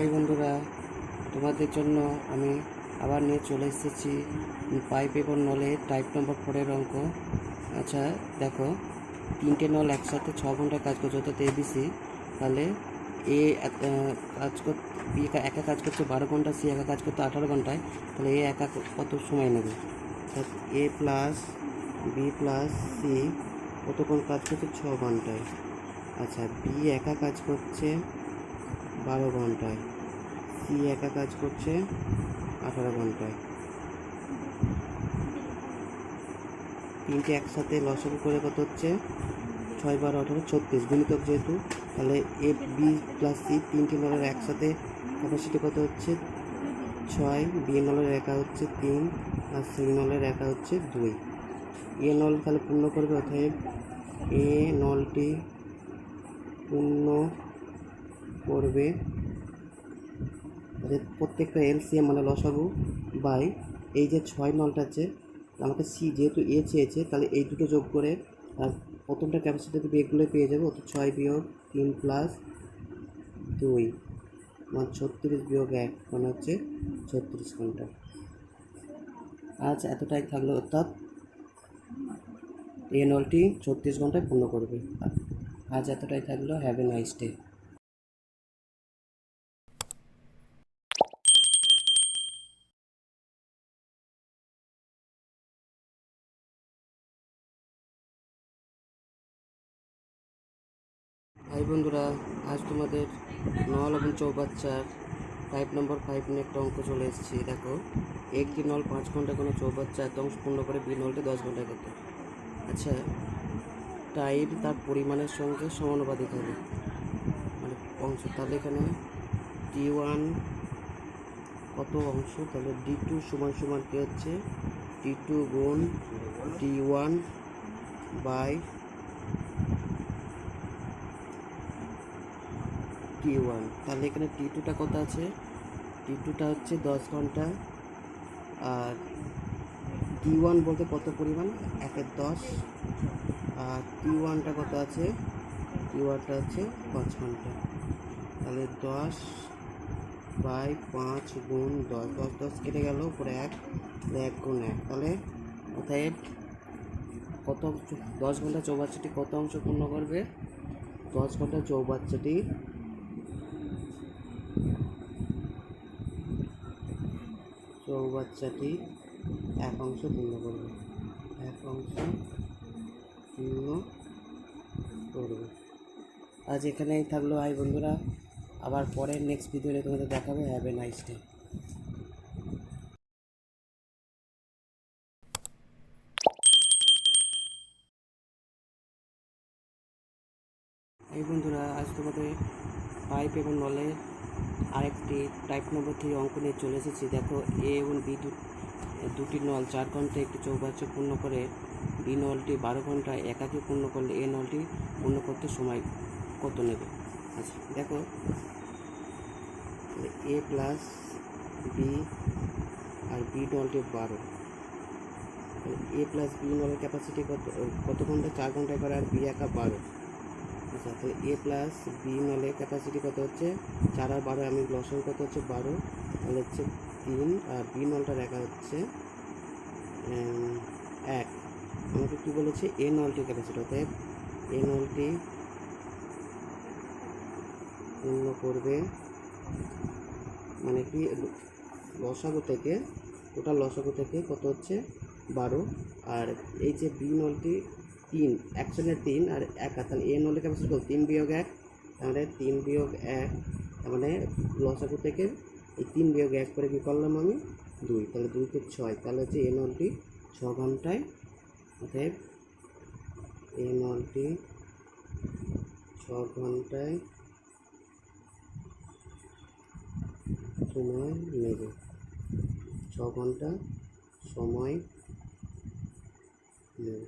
এই বন্ধুরা, তোমাদের জন্য আমি আবার নিয়ে চলে এসেছি পাইপ এবং নলের টাইপ নম্বর 4-এর অঙ্ক। আচ্ছা দেখো, 3টে নল একসাথে 6 ঘন্টায় কাজ করছে, অর্থাৎ এবিসি। তাহলে এ কাজ কর, বি একা কাজ করছে 12 ঘন্টা, সি একা কাজ করতে 18 ঘন্টায়। তাহলে এ একা কত সময় নেবে? এ প্লাস বি প্লাস সি কতক্ষণ কাজ করছে? 6 ঘন্টায়। আচ্ছা, বি একা কাজ করছে 12 ঘন্টায়, সি একা কাজ করছে 18 ঘন্টায়। তিনটে একসাথে লসাগু করে কত হচ্ছে? 6 12 18 36 গুণিতক যেহেতু, তাহলে এ বি প্লাস সি তিনটে নলের একসাথে ক্যাপাসিটি কত হচ্ছে? 6। বি নলের একা হচ্ছে 3 আর সি নলের একা হচ্ছে 2। এ নল তাহলে পূর্ণ করবে, অতএব এ নলটি পূর্ণ করবে প্রত্যেকটা এলসিএম মানে লসাগু বাই এই যে 6 নলটা আছে। আমাকে সি যেহেতু এ চেয়েছে, তাহলে এই দুটো যোগ করে আর প্রথমটা ক্যাপাসিটিতে বেগগুলো পেয়ে যাবে। অত 6 বিয়োগ 3 প্লাস 2 মানে 36 বিয়োগ 1 মানে হচ্ছে 36 ঘন্টা। আজ এতটাই থাকলো, অর্থাৎ এ নলটি 36 ঘন্টায় পূর্ণ করবে। আজ এতটাই থাকলো। Have a nice day. Hi বন্ধুরা, আজ তোমাদের নল এবং চৌবাচ্চার টাইপ নম্বর 5 নিয়ে একটা অঙ্ক চলে এসেছি। দেখো, একটি নল 5 ঘন্টা কোনো চৌবাচ্চা এত অংশ পূর্ণ করে, বি নলটি 10 ঘন্টায় করতে। আচ্ছা, টাইম তার পরিমাণের সঙ্গে সমানুপাতিক হবে, মানে অংশ। তাহলে এখানে T1 কত অংশ? তাহলে D2 সমান সমান কী হচ্ছে? T2 গুণ T1 বাই T1। তাহলে এখানে T2টা কত আছে? T2টা হচ্ছে 10 ঘন্টা, আর T1 বলতে কত পরিমাণ? 1/10। আর T1টা কত আছে? T1টা হচ্ছে 5 ঘন্টা। তাহলে 10 বাই 5 গুণ 10, 10 10 কেটে গেল, উপরে 1, 1 গুণ 1। তাহলে অতএব কত 10 ঘন্টা চৌবাচ্চাটি কত অংশ পূর্ণ করবে? 10 ঘন্টা চৌবাচ্চাটি এক অংশ পূর্ণ করবে, এক অংশ পূর্ণ করবে। আজ এখানেই থাকলো। হাই বন্ধুরা, আবার পরের নেক্সট ভিডিওতে তোমাদের দেখাবো। Have a nice day. এই বন্ধুরা, আজ তোমাদের পাইপ এবং নলের আরেকটি টাইপ নম্বর 3 অঙ্ক নিয়ে চলে এসেছি। দেখো, এ এবং বি দুটি নল 4 ঘন্টায় একটি চৌবাচ্চা পূর্ণ করে, বি নলটি 12 ঘন্টায় একাকি পূর্ণ করলে এ নলটি পূর্ণ করতে সময় কত নেবে? আচ্ছা দেখো, এ প্লাস বি আর বি নলটি 12। এ প্লাস বি নলের ক্যাপাসিটি কত ঘন্টা? 4 ঘন্টায় করে, আর বি একা 12। আচ্ছা, তাহলে এ প্লাস বি নলের ক্যাপাসিটি কত হচ্ছে? 4 আর 12, আমি লসাগু কত হচ্ছে? 12। তাহলে হচ্ছে 3, আর বি নলটার একা হচ্ছে 1। আমাকে কী বলেছে? এ নলটির ক্যাপাসিটি, অর্থাৎ এ নলটি পূর্ণ করবে মানে কি, লসাগু থেকে, টোটাল লসাগু থেকে কত হচ্ছে? 12। আর এই যে বি নলটি 3, একসঙ্গে 3 আর একা, তাহলে এ নলের ক্যাপাসিটি কত? 3 বিয়োগ 1, তাহলে 3 বিয়োগ 1, তার মানে লসাগু থেকে এই 3 বিয়োগ 1 করে কী করলাম আমি? 2। তাহলে 2 কে 6, তাহলে হচ্ছে এ নলটি 6 ঘন্টায়, অতএব এ নলটি 6 ঘন্টায় সময় নেবে। 6 ঘন্টা সময় নেবে।